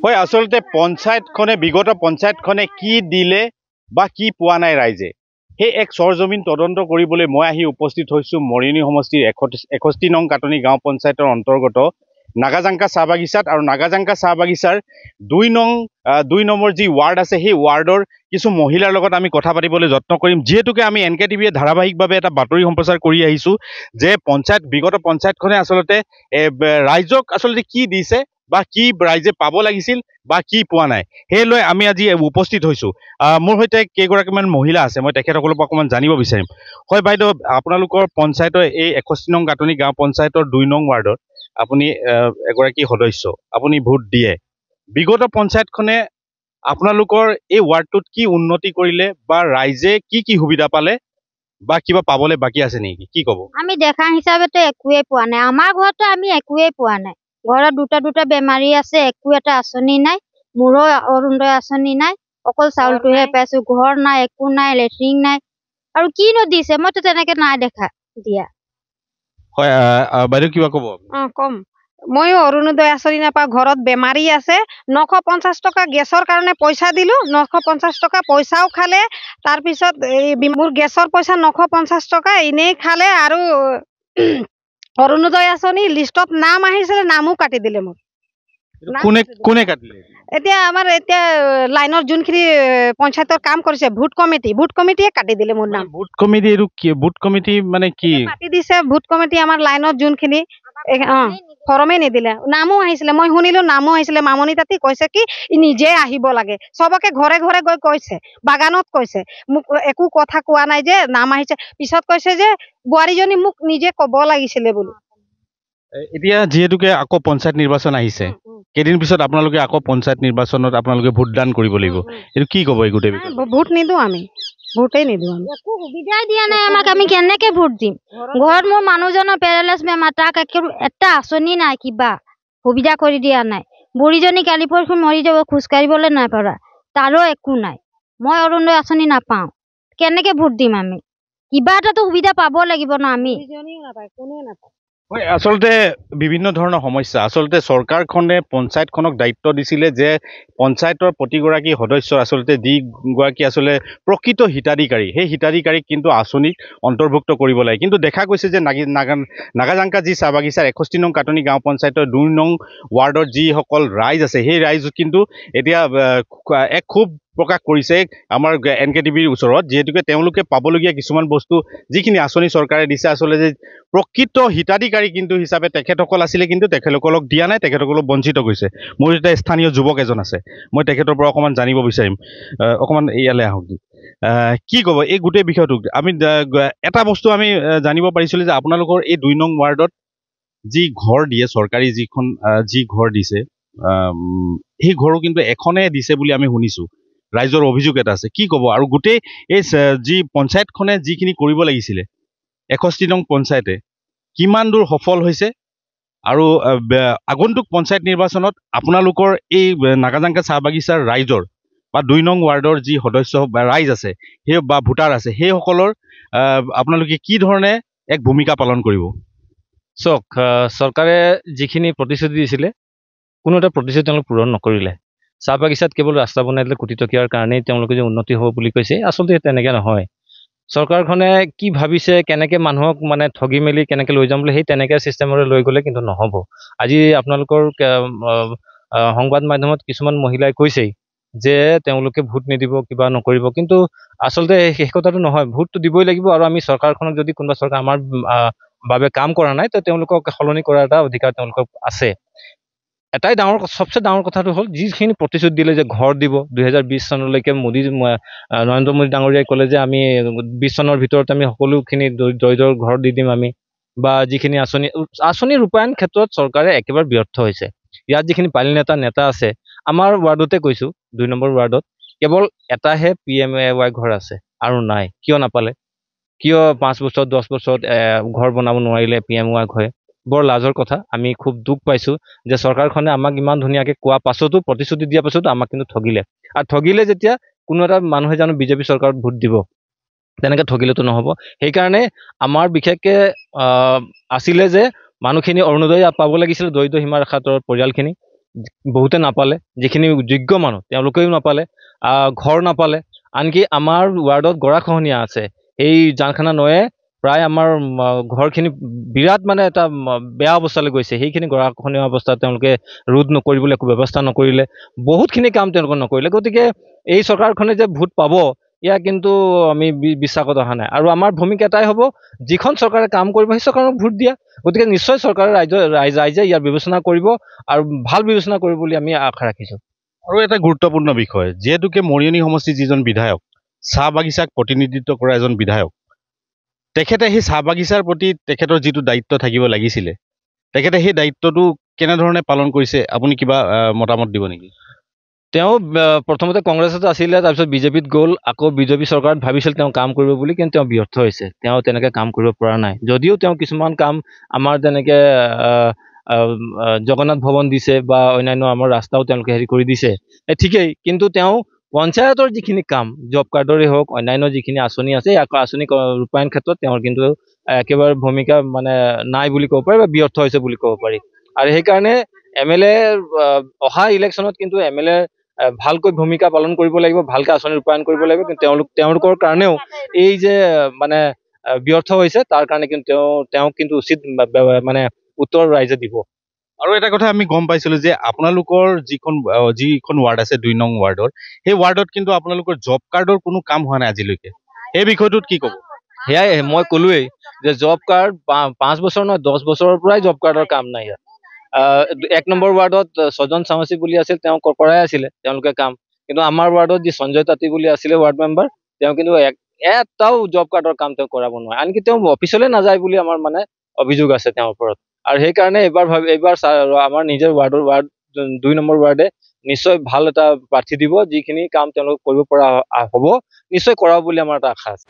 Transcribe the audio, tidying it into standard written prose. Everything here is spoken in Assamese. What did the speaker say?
হয় আচলতে পঞ্চায়তখনে বিগত পঞ্চায়তখনে কি দিলে বা কি পোৱা নাই ৰাইজে সেই এক চৰজমিন তদন্ত কৰিবলৈ মই আহি উপস্থিত হৈছোঁ মৰিয়নি সমষ্টিৰ 61 নং কাটনি গাঁও পঞ্চায়তৰ অন্তৰ্গত নাগাজাংকা চাহ বাগিচাত আৰু নাগাজাংকা চাহ বাগিচাৰ 2 নম্বৰ যি ৱাৰ্ড আছে সেই ৱাৰ্ডৰ কিছু মহিলাৰ লগত আমি কথা পাতিবলৈ যত্ন কৰিম যিহেতুকে আমি NKTV ধাৰাবাহিকভাৱে এটা বাতৰি সম্প্ৰচাৰ কৰি আহিছোঁ যে বিগত পঞ্চায়তখনে আচলতে ৰাইজক আচলতে কি দিছে বা কি ৰাইজে পাব লাগিছিল বা কি পোৱা নাই সেই লৈ আমি আজি উপস্থিত হৈছোঁ মোৰ সৈতে কেইগৰাকীমান মহিলা আছে মই তেখেতসকলৰ পৰা অকণমান জানিব বিচাৰিম হয় বাইদেউ আপোনালোকৰ পঞ্চায়তৰ এই 61 নং কাটনি গাঁও পঞ্চায়তৰ 2 নং ৱাৰ্ডত আপুনি এগৰাকী সদস্য আপুনি ভোট দিয়ে বিগত পঞ্চায়তখনে আপোনালোকৰ এই ৱাৰ্ডটোত কি উন্নতি কৰিলে বা ৰাইজে কি সুবিধা পালে বা কিবা পাবলৈ বাকী আছে নেকি কি ক'ব আমি দেখা হিচাপেতো একোৱেই পোৱা নাই আমাৰ ঘৰতো আমি একোৱেই পোৱা নাই ঘৰত দুটা বেমাৰী আছে একো এটা আঁচনি নাই মোৰো অৰুণোদয় আঁচনি নাই অকল চাউলটোহে পাইছো ঘৰ নাই একো নাই লেট্ৰিন নাই আৰু কিনো দিছে মইতো তেনেকে নাই দেখা দিয়া হয় বাইদেউ কিবা ক'ব কম ময়ো অৰুণোদয় আঁচনি নাপাওঁ ঘৰত বেমাৰী আছে 950 টকা গেছৰ কাৰণে পইচা দিলোঁ 950 টকা পইচাও খালে তাৰপিছত মোৰ গেছৰ পইচা 950 টকা এনেই খালে আৰু অৰুণোদয় আঁচনি লিষ্টত নাম আহিছিলে নামো কাটি দিলে মোৰ কোনে কাটিলে এতিয়া আমাৰ এতিয়া লাইনৰ যোনখিনি পঞ্চায়তৰ কাম কৰিছে ভোট কমিটিয়ে কাটি দিলে মোৰ নাম ভোট কমিটি এইটো কি ভোট কমিটি মানে কি কাটি দিছে ভোট কমিটি আমাৰ লাইনত যোনখিনি ফৰমেই নিদিলে নামো আহিছিলে মই শুনিলো নামো আহিছিলে মামনি তাঁতী কৈছে কি নিজে আহিব লাগে চবকে ঘৰে ঘৰে গৈ কৈছে বাগানত কৈছে মোক একো কথা কোৱা নাই যে নাম আহিছে পিছত কৈছে যে বোৱাৰীজনী মোক নিজে ক'ব লাগিছিলে বুলি এতিয়া যিহেতুকে আকৌ পঞ্চায়ত নিৰ্বাচন আহিছে কেইদিন পিছত আপোনালোকে আকৌ পঞ্চায়ত নিৰ্বাচনত আপোনালোকে ভোটদান কৰিব লাগিব এইটো কি ক'ব এই গোটেই ভোট নিদিওঁ আমি ভোটেই নিদিওঁ আমি একো সুবিধাই দিয়া নাই আমাক আমি কেনেকে ভোট দিম ঘৰত মোৰ মানুহজনৰ পেৰালাইছ বেমাৰ তাক এটা আঁচনি নাই কিবা সুবিধা কৰি দিয়া নাই বুঢ়ীজনী কালি পৰহি মৰি যাব খোজকাঢ়িবলৈ নাই পৰা তাৰো একো নাই মই অৰুণোদয় আঁচনি নাপাওঁ কেনেকে ভোট দিম আমি কিবা এটাতো সুবিধা পাব লাগিব ন আমি হয় আচলতে বিভিন্ন ধৰণৰ সমস্যা আচলতে চৰকাৰখনে পঞ্চায়তখনক দায়িত্ব দিছিলে যে পঞ্চায়তৰ প্ৰতিগৰাকী সদস্যৰ আচলতে যিগৰাকী আচলতে প্ৰকৃত হিতাধিকাৰী সেই হিতাধিকাৰীক কিন্তু আঁচনিত অন্তৰ্ভুক্ত কৰিব লাগে কিন্তু দেখা গৈছে যে নাগাজাংকা যি চাহ বাগিচাৰ 61 নং কাটনি গাঁও পঞ্চায়তৰ 2 নং ৱাৰ্ডৰ যিসকল ৰাইজ আছে সেই ৰাইজ কিন্তু এতিয়া এক খুব প্ৰকাশ কৰিছে আমাৰ NKTVৰ ওচৰত যিহেতুকে তেওঁলোকে পাবলগীয়া কিছুমান বস্তু যিখিনি আঁচনি চৰকাৰে দিছে আচলতে যে প্ৰকৃত হিতাধিকাৰী কিন্তু হিচাপে তেখেতসকল আছিলে কিন্তু তেখেতসকলক দিয়া নাই তেখেতসকলক বঞ্চিত কৰিছে মোৰ এটা স্থানীয় যুৱক এজন আছে মই তেখেতৰ পৰা অকণমান জানিব বিচাৰিম অকণমান ইয়ালৈ আহক কি ক'ব এই গোটেই বিষয়টোক আমি এটা বস্তু আমি জানিব পাৰিছিলোঁ যে আপোনালোকৰ এই 2 নং ৱাৰ্ডত যি ঘৰ দিয়ে চৰকাৰী যি ঘৰ দিছে সেই ঘৰো কিন্তু এখনে দিছে বুলি আমি শুনিছোঁ ৰাইজৰ অভিযোগ এটা আছে কি ক'ব আৰু গোটেই এই যি পঞ্চায়তখনে যিখিনি কৰিব লাগিছিলে 61 নং পঞ্চায়তে কিমান দূৰ সফল হৈছে আৰু আগন্তুক পঞ্চায়ত নিৰ্বাচনত আপোনালোকৰ এই নাগাজাংকা চাহ বাগিচাৰ ৰাইজৰ বা 2 নং ৱাৰ্ডৰ যি সদস্য বা ৰাইজ আছে সেই বা ভোটাৰ আছে সেইসকলৰ আপোনালোকে কি ধৰণে এক ভূমিকা পালন কৰিব চাওক চৰকাৰে যিখিনি প্ৰতিশ্ৰুতি দিছিলে কোনো এটা প্ৰতিশ্ৰুতি তেওঁলোকে পূৰণ নকৰিলে চাহ বাগিচাত কেৱল ৰাস্তা বনাই দিলে কোটি টকীয়াৰ কাৰণেই তেওঁলোকে যে উন্নতি হ'ব বুলি কৈছে আচলতে তেনেকৈ নহয় চৰকাৰখনে কি ভাবিছে কেনেকৈ মানুহক মানে ঠগি মেলি কেনেকৈ লৈ যাম বুলি সেই তেনেকৈ ছিষ্টেমৰে লৈ গ'লে কিন্তু নহ'ব আজি আপোনালোকৰ সংবাদ মাধ্যমত কিছুমান মহিলাই কৈছেই যে তেওঁলোকে ভোট নিদিব কিবা নকৰিব কিন্তু আচলতে সেই কথাটো নহয় ভোটটো দিবই লাগিব আৰু আমি চৰকাৰখনক যদি কোনোবা চৰকাৰ আমাৰ বাবে কাম কৰা নাই তো তেওঁলোকক সলনি কৰাৰ এটা অধিকাৰ তেওঁলোকক আছে এটাই সবচে ডাঙৰ কথাটো হ'ল যিখিনি প্ৰতিশ্ৰুতি দিলে যে ঘৰ দিব 2020 চনলৈকে নৰেন্দ্ৰ মোদী ডাঙৰীয়াই ক'লে যে আমি 20 চনৰ ভিতৰত আমি সকলোখিনি দৰিদ্ৰৰ ঘৰ দি দিম আমি বা যিখিনি আঁচনি ৰূপায়ণ ক্ষেত্ৰত চৰকাৰে একেবাৰে ব্যৰ্থ হৈছে ইয়াত যিখিনি পালি নেতা আছে আমাৰ ৱাৰ্ডতে কৈছোঁ 2 নম্বৰ ৱাৰ্ডত কেৱল এটাহে PMAY ঘৰ আছে আৰু নাই কিয় নাপালে কিয় 5 বছৰ 10 বছৰত ঘৰ বনাব নোৱাৰিলে PMAY ঘৰে বৰ লাজৰ কথা আমি খুব দুখ পাইছোঁ যে চৰকাৰখনে আমাক ইমান ধুনীয়াকৈ কোৱা পাছতো প্ৰতিশ্ৰুতি দিয়া পাছতো আমাক কিন্তু ঠগিলে আৰু ঠগিলে যেতিয়া কোনো এটা মানুহে জানো বিজেপি চৰকাৰত ভোট দিব তেনেকৈ ঠগিলেতো নহ'ব সেইকাৰণে আমাৰ বিশেষকৈ আছিলে যে মানুহখিনি অৰুণোদয় পাব লাগিছিলে দৰিদ্ৰ সীমা ৰেখাৰ পৰিয়ালখিনি বহুতে নাপালে, যিখিনি যোগ্য মানুহ তেওঁলোকেও নাপালে, ঘৰ নাপালে। আনকি আমাৰ ৱাৰ্ডত গৰাখহনীয়া আছে, এই জানখানা নৈয়ে প্ৰায় আমাৰ ঘৰখিনি বিৰাট মানে এটা বেয়া অৱস্থালৈ গৈছে। সেইখিনি গৰাখহনীয়া অৱস্থাত তেওঁলোকে ৰোধ নকৰিবলৈ একো ব্যৱস্থা নকৰিলে, বহুতখিনি কাম তেওঁলোকে নকৰিলে। গতিকে এই চৰকাৰখনে যে ভোট পাব ইয়াক কিন্তু আমি বিশ্বাসত অহা নাই। আৰু আমাৰ ভূমিকা এটাই হ'ব, যিখন চৰকাৰে কাম কৰিব সেই চৰকাৰক ভোট দিয়া। গতিকে নিশ্চয় চৰকাৰে ৰাইজে ইয়াৰ বিবেচনা কৰিব আৰু ভাল বিবেচনা কৰিব বুলি আমি আশা ৰাখিছোঁ। আৰু এটা গুৰুত্বপূৰ্ণ বিষয়, যিহেতুকে মৰিয়নি সমষ্টিৰ যিজন বিধায়ক, চাহ বাগিচাক প্ৰতিনিধিত্ব কৰা এজন বিধায়ক, তেখেতে সেই চাহ বাগিচাৰ প্ৰতি তেখেতৰ যিটো দায়িত্ব থাকিব লাগিছিলে, তেখেতে সেই দায়িত্বটো কেনেধৰণে পালন কৰিছে, আপুনি কিবা মতামত দিব নেকি? তেওঁ প্ৰথমতে কংগ্ৰেছত আছিলে, তাৰপিছত বিজেপিত গ'ল, আকৌ বিজেপি চৰকাৰত ভাবিছিল তেওঁ কাম কৰিব বুলি, কিন্তু তেওঁ ব্যৰ্থ হৈছে। তেওঁ তেনেকৈ কাম কৰিব পৰা নাই। যদিও তেওঁ কিছুমান কাম আমাৰ যেনেকৈ জগন্নাথ ভৱন দিছে বা অন্যান্য আমাৰ ৰাস্তাও তেওঁলোকে হেৰি কৰি দিছে, ঠিকেই, কিন্তু তেওঁ পঞ্চায়তৰ যিখিনি কাম, জব কাৰ্ডৰে হওক, অন্যান্য যিখিনি আঁচনি আছে, আঁচনি ৰূপায়ণ ক্ষেত্ৰত তেওঁৰ কিন্তু একেবাৰে ভূমিকা মানে নাই বুলি ক'ব পাৰি বা ব্যৰ্থ হৈছে বুলি ক'ব পাৰি। আৰু সেইকাৰণে MLA অহা ইলেকশ্যনত কিন্তু MLA ভালকৈ ভূমিকা পালন কৰিব লাগিব, ভালকৈ আঁচনি ৰূপায়ণ কৰিব লাগিব। কিন্তু তেওঁলোকৰ কাৰণেও এই যে মানে ব্যৰ্থ হৈছে, তাৰ কাৰণে কিন্তু তেওঁক কিন্তু উচিত মানে উত্তৰ ৰাইজে দিব। আৰু এটা কথা আমি গম পাইছিলো যে আপোনালোকৰ যিখন ৱাৰ্ড আছে 2 নং ৱাৰ্ডৰ, সেই ৱাৰ্ডত কিন্তু আপোনালোকৰ জব কাৰ্ডৰ কোনো কাম হোৱা নাই আজিলৈকে। এই বিষয়টোত কি ক'ব? সেয়াই মই ক'লোৱেই যে জব কাৰ্ড 5 বছৰ নহয় 10 বছৰৰ পৰাই জব কাৰ্ডৰ কাম নাই ইয়াত। 1 নম্বৰ ৱাৰ্ডত সজন চামচি বুলি আছিল, তেওঁ কৰাই আছিলে তেওঁলোকে কাম। কিন্তু আমাৰ ৱাৰ্ডত যি সঞ্জয় তাঁতী বুলি আছিলে ৱাৰ্ড মেম্বাৰ, তেওঁ কিন্তু এটাও জব কাৰ্ডৰ কাম তেওঁ কৰাব নোৱাৰে। আনকি তেওঁ অফিচলৈ নাযায় বুলি আমাৰ মানে অভিযোগ আছে তেওঁৰ ওপৰত। আৰু সেইকাৰণে এইবাৰ আমাৰ নিজৰ ৱাৰ্ড 2 নম্বৰ ৱাৰ্ডে নিশ্চয় ভাল এটা প্ৰাৰ্থী দিব, যিখিনি কাম তেওঁলোকে কৰিব পৰা হ'ব, নিশ্চয় কৰাব বুলি আমাৰ এটা আশা আছে।